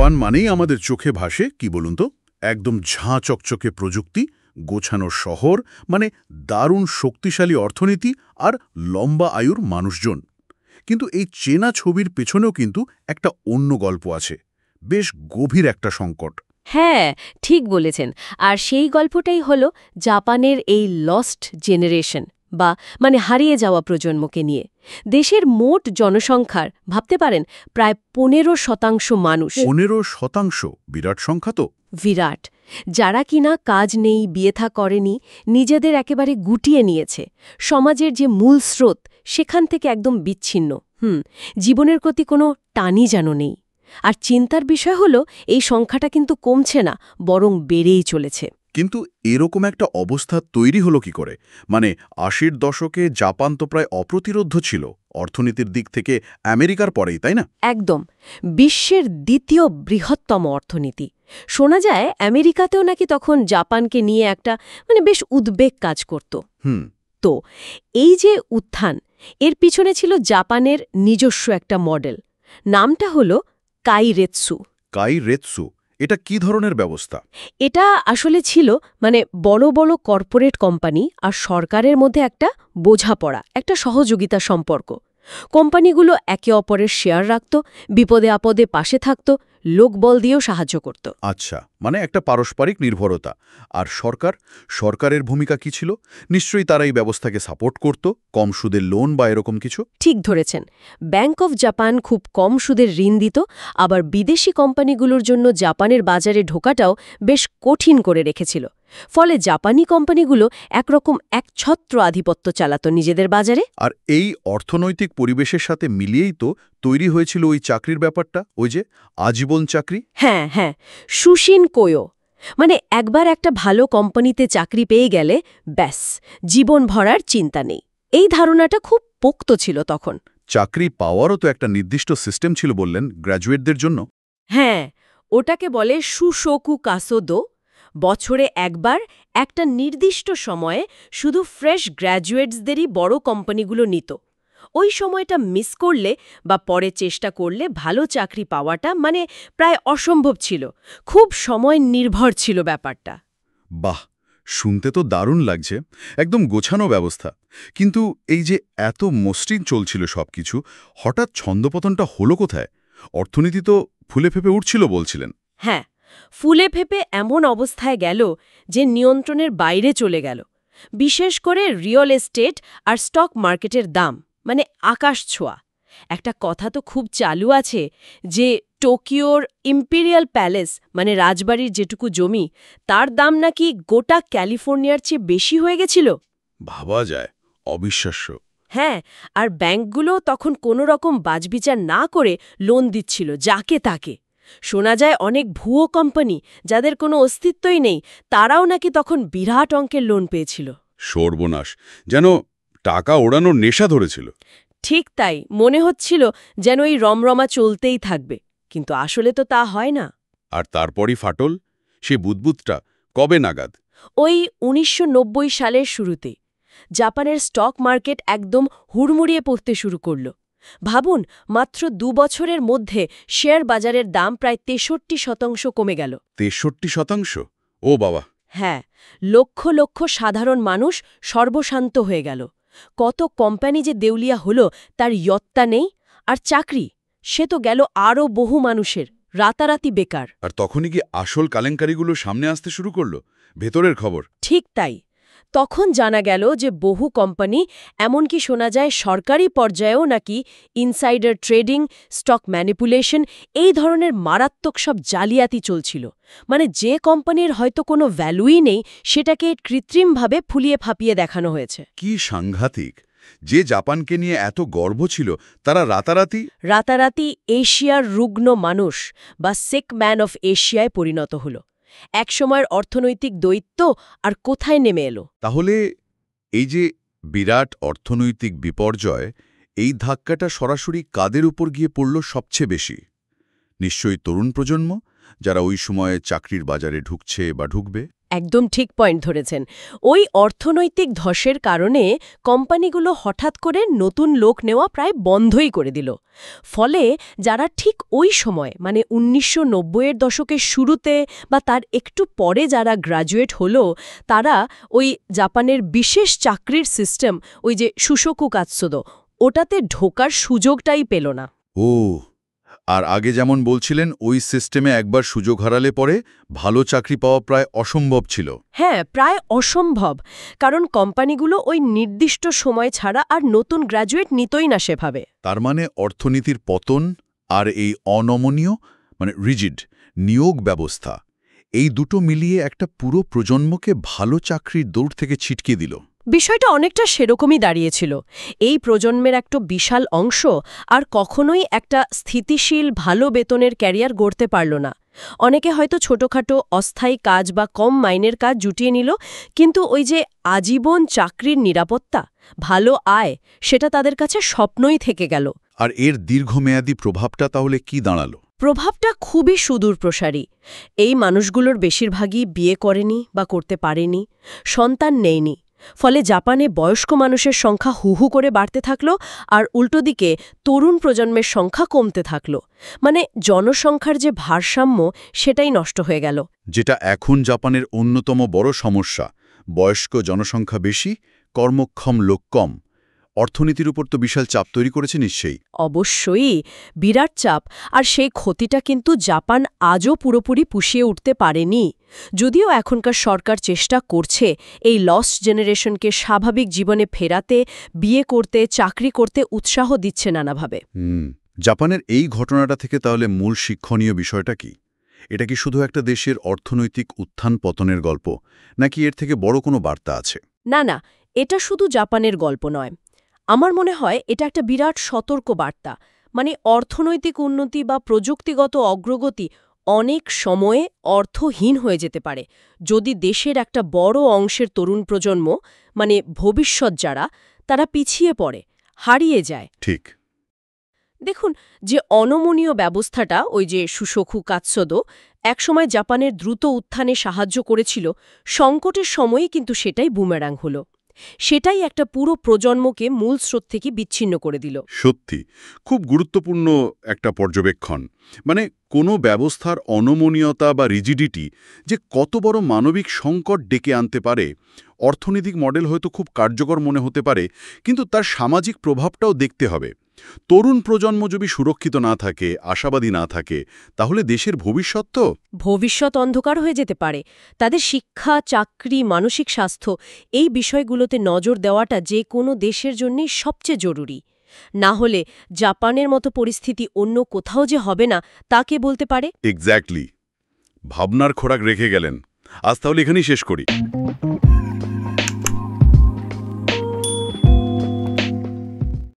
Japan মানেই আমাদের চোখে ভাসে কি বলুন তো, একদম ঝাঁ চকচকে প্রযুক্তি, গোছানো শহর, মানে দারুণ শক্তিশালী অর্থনীতি আর লম্বা আয়ুর মানুষজন। কিন্তু এই চেনা ছবির পেছনেও কিন্তু একটা অন্য গল্প আছে, বেশ গভীর একটা সংকট। হ্যাঁ, ঠিক বলেছেন। আর সেই গল্পটাই হলো জাপানের এই লস্ট জেনারেশন বা হারিয়ে যাওয়া প্রজন্মকে নিয়ে। দেশের মোট জনসংখ্যার ভাবতে পারেন প্রায় 15% মানুষ। 15%? বিরাট সংখ্যা তো। বিরাট। যারা কিনা কাজ নেই, বিয়ে থা করেনি, নিজেদের একেবারে গুটিয়ে নিয়েছে। সমাজের যে মূল স্রোত সেখান থেকে একদম বিচ্ছিন্ন। জীবনের প্রতি কোনো টানই যেন নেই। আর চিন্তার বিষয় হলো এই সংখ্যাটা কিন্তু কমছে না, বরং বেড়েই চলেছে। কিন্তু এরকম একটা অবস্থা তৈরি হলো কি করে? মানে 80-র দশকে জাপান তো প্রায় অপ্রতিরোধ্য ছিল অর্থনীতির দিক থেকে, আমেরিকার পরেই, তাই না? একদম। বিশ্বের দ্বিতীয় বৃহত্তম অর্থনীতি। শোনা যায় আমেরিকাতেও নাকি তখন জাপানকে নিয়ে একটা বেশ উদ্বেগ কাজ করত। তো এই যে উত্থান, এর পিছনে ছিল জাপানের নিজস্ব একটা মডেল। নামটা হলো কাইরেৎসু। কাইরেৎসু? এটা কি ধরনের ব্যবস্থা? এটা আসলে ছিল বড় বড় কর্পোরেট কোম্পানি আর সরকারের মধ্যে একটা বোঝাপড়া, একটা সহযোগিতা সম্পর্ক। কোম্পানিগুলো একে অপরের শেয়ার রাখত, বিপদে আপদে পাশে থাকত, লোকবল দিয়েও সাহায্য করত। আচ্ছা, মানে একটা পারস্পরিক নির্ভরতা। আর সরকারের ভূমিকা কি ছিল? নিশ্চয়ই তারা এই ব্যবস্থাকে সাপোর্ট করত, কম সুদের লোন বা এরকম কিছু। ঠিক ধরেছেন। ব্যাংক অফ জাপান খুব কম সুদের ঋণ দিত, আবার বিদেশি কোম্পানিগুলোর জন্য জাপানের বাজারে ঢোকাটাও বেশ কঠিন করে রেখেছিল। ফলে জাপানি কোম্পানিগুলো একরকম একছত্র আধিপত্য চালাত নিজেদের বাজারে। আর এই অর্থনৈতিক পরিবেশের সাথে মিলিয়েই তো তৈরি হয়েছিল ওই চাকরির ব্যাপারটা, ওই যে আজীবন চাকরি। হ্যাঁ হ্যাঁ, সুশিন কোয়ো। একবার একটা ভালো কোম্পানিতে চাকরি পেয়ে গেলে ব্যাস, জীবন ভরার চিন্তা নেই। এই ধারণাটা খুব পোক্ত ছিল তখন। চাকরি পাওয়ারও তো একটা নির্দিষ্ট সিস্টেম ছিল বললেন, গ্র্যাজুয়েটদের জন্য। হ্যাঁ, ওটাকে বলে সুশোকু কাসোদো। বছরে একবার একটা নির্দিষ্ট সময়ে শুধু ফ্রেশ গ্র্যাজুয়েটসদেরই বড় কোম্পানিগুলো নিত। ওই সময়টা মিস করলে বা পরে চেষ্টা করলে ভালো চাকরি পাওয়াটা প্রায় অসম্ভব ছিল। খুব সময় নির্ভর ছিল ব্যাপারটা। বাহ, শুনতে তো দারুণ লাগছে, একদম গোছানো ব্যবস্থা। কিন্তু এই যে এত মসৃণ চলছিল সবকিছু, হঠাৎ ছন্দপতনটা হলো কোথায়? অর্থনীতি তো ফুলে ফেপে উঠছিল বলছিলেন। হ্যাঁ, ফুলে ফেপে এমন অবস্থায় গেল যে নিয়ন্ত্রণের বাইরে চলে গেল। বিশেষ করে রিয়েল এস্টেট আর স্টক মার্কেটের দাম আকাশ ছোঁয়া। একটা কথা তো খুব চালু আছে যে টোকিওর ইম্পেরিয়াল প্যালেস রাজবাড়ির যেটুকু জমি, তার দাম নাকি গোটা ক্যালিফোর্নিয়ার চেয়ে বেশি হয়ে গেছিল। ভাবা যায়, অবিশ্বাস্য। হ্যাঁ, আর ব্যাংকগুলো তখন কোনো রকম বাজবিচার না করে লোন দিচ্ছিল যাকে তাকে। শোনা যায় অনেক ভুয়ো কোম্পানি, যাদের কোনো অস্তিত্বই নেই, তারাও নাকি তখন বিরাট অঙ্কের লোন পেয়েছিল। সর্বনাশ, যেন টাকা ওড়ানোর নেশা ধরেছিল। ঠিক তাই, মনে হচ্ছিল যেন এই রমরমা চলতেই থাকবে, কিন্তু আসলে তো তা হয় না। আর তারপরই ফাটল, সে বুদবুদটা কবে নাগাদ? ওই ১৯৯০ সালের শুরুতে জাপানের স্টক মার্কেট একদম হুড়মুড়িয়ে পড়তে শুরু করল। ভাবুন, মাত্র ২ বছরের মধ্যে শেয়ার বাজারের দাম প্রায় ৬৩% কমে গেল। ৬৩%? ও বাবা! হ্যাঁ, লক্ষ লক্ষ সাধারণ মানুষ সর্বশান্ত হয়ে গেল। কত কোম্পানি যে দেউলিয়া হলো তার ইয়ত্তা নেই। আর চাকরি, সে তো গেল আরও বহু মানুষের, রাতারাতি বেকার। আর তখনই কি আসল কেলেঙ্কারিগুলো সামনে আসতে শুরু করলো? ভেতরের খবর। ঠিক তাই। তখন জানা গেল যে বহু কোম্পানি, এমনকি শোনা যায় সরকারি পর্যায়েও নাকি ইনসাইডার ট্রেডিং, স্টক ম্যানিপুলেশন, এই ধরনের মারাত্মক সব জালিয়াতি চলছিল। যে কোম্পানির হয়তো কোনো ভ্যালুই নেই, সেটাকে কৃত্রিমভাবে ফুলিয়ে ফাঁপিয়ে দেখানো হয়েছে। কি সাংঘাতিক! যে জাপানকে নিয়ে এত গর্ব ছিল, তারা রাতারাতি এশিয়ার রুগ্ন মানুষ বা সিক ম্যান অফ এশিয়ায় পরিণত হল। একসময়ের অর্থনৈতিক দৈত্য আর কোথায় নেমে এলো? তাহলে এই যে বিরাট অর্থনৈতিক বিপর্যয়, এই ধাক্কাটা সরাসরি কাদের উপর গিয়ে পড়ল সবচেয়ে বেশি? নিশ্চয়ই তরুণ প্রজন্ম, যারা ওই সময়ে চাকরির বাজারে ঢুকছে বা ঢুকবে। একদম ঠিক পয়েন্ট ধরেছেন। ওই অর্থনৈতিক ধসের কারণে কোম্পানিগুলো হঠাৎ করে নতুন লোক নেওয়া প্রায় বন্ধই করে দিল। ফলে যারা ঠিক ওই সময় মানে ১৯৯০-এর দশকের শুরুতে বা তার একটু পরে যারা গ্র্যাজুয়েট হলো, তারা ওই জাপানের বিশেষ চাকরির সিস্টেম, ওই যে শুশোকু কাৎসুদো, ওটাতে ঢোকার সুযোগটাই পেল না। ও, আর আগে যেমন বলছিলেন ওই সিস্টেমে একবার সুযোগ হারালে পরে ভালো চাকরি পাওয়া প্রায় অসম্ভব ছিল। হ্যাঁ, প্রায় অসম্ভব, কারণ কোম্পানিগুলো ওই নির্দিষ্ট সময় ছাড়া আর নতুন গ্র্যাজুয়েট নিতই না সেভাবে। তার মানে অর্থনীতির পতন আর এই অনমনীয় রিজিড নিয়োগ ব্যবস্থা, এই দুটো মিলিয়ে একটা পুরো প্রজন্মকে ভালো চাকরির দৌড় থেকে ছিটকে দিল। বিষয়টা অনেকটা সেরকমই দাঁড়িয়েছিল। এই প্রজন্মের একটা বিশাল অংশ আর কখনোই একটা স্থিতিশীল ভালো বেতনের ক্যারিয়ার গড়তে পারল না। অনেকে হয়তো ছোটখাটো অস্থায়ী কাজ বা কম মাইনের কাজ জুটিয়ে নিল, কিন্তু ওই যে আজীবন চাকরির নিরাপত্তা, ভালো আয়, সেটা তাদের কাছে স্বপ্নই থেকে গেল। আর এর দীর্ঘমেয়াদী প্রভাবটা তাহলে কি দাঁড়ালো? প্রভাবটা খুবই সুদূরপ্রসারী। এই মানুষগুলোর বেশিরভাগই বিয়ে করেনি বা করতে পারেনি, সন্তান নেয়নি। ফলে জাপানে বয়স্ক মানুষের সংখ্যা হু করে বাড়তে থাকল, আর উল্টো দিকে তরুণ প্রজন্মের সংখ্যা কমতে থাকল। মানে জনসংখ্যার যে ভারসাম্য, সেটাই নষ্ট হয়ে গেল। যেটা এখন জাপানের অন্যতম বড় সমস্যা, বয়স্ক জনসংখ্যা বেশি, কর্মক্ষম লোক কম। অর্থনীতির উপর তো বিশাল চাপ তৈরি করেছে নিশ্চয়ই। অবশ্যই বিরাট চাপ, আর সেই ক্ষতিটা কিন্তু জাপান আজও পুরোপুরি পুষিয়ে উঠতে পারেনি। যদিও এখনকার সরকার চেষ্টা করছে এই লস্ট জেনারেশনকে স্বাভাবিক জীবনে ফেরাতে, বিয়ে করতে, চাকরি করতে উৎসাহ দিচ্ছে নানাভাবে। জাপানের এই ঘটনাটা থেকে তাহলে মূল শিক্ষণীয় বিষয়টা কি? এটা কি শুধু একটা দেশের অর্থনৈতিক উত্থান পতনের গল্প, নাকি এর থেকে বড় কোনো বার্তা আছে? না, এটা শুধু জাপানের গল্প নয়। আমার মনে হয় এটা একটা বিরাট সতর্ক বার্তা। মানে অর্থনৈতিক উন্নতি বা প্রযুক্তিগত অগ্রগতি অনেক সময়ে অর্থহীন হয়ে যেতে পারে যদি দেশের একটা বড় অংশের তরুণ প্রজন্ম, মানে ভবিষ্যৎ যারা, তারা পিছিয়ে পড়ে, হারিয়ে যায়। ঠিক। দেখুন, যে অনমনীয় ব্যবস্থাটা, ওই যে শুশোকু কাৎসুদো, একসময় জাপানের দ্রুত উত্থানে সাহায্য করেছিল, সংকটের সময়ে কিন্তু সেটাই বুমেরাং হলো। সেটাই একটা পুরো প্রজন্মকে মূল স্রোত থেকে বিচ্ছিন্ন করে দিল। সত্যি খুব গুরুত্বপূর্ণ একটা পর্যবেক্ষণ। মানে কোনো ব্যবস্থার অনমনীয়তা বা রিজিডিটি যে কত বড় মানবিক সংকট ডেকে আনতে পারে। অর্থনৈতিক মডেল হয়তো খুব কার্যকর মনে হতে পারে, কিন্তু তার সামাজিক প্রভাবটাও দেখতে হবে। তরুণ প্রজন্ম যদি সুরক্ষিত না থাকে, আশাবাদী না থাকে, তাহলে দেশের ভবিষ্যৎ অন্ধকার হয়ে যেতে পারে। তাদের শিক্ষা, চাকরি, মানসিক স্বাস্থ্য, এই বিষয়গুলোতে নজর দেওয়াটা যে কোনো দেশের জন্যই সবচেয়ে জরুরি। না হলে জাপানের মতো পরিস্থিতি অন্য কোথাও যে হবে না, তা কে বলতে পারে? এক্স্যাক্টলি। ভাবনার খোরাক রেখে গেলেন। আজ তাহলে এখানেই শেষ করি।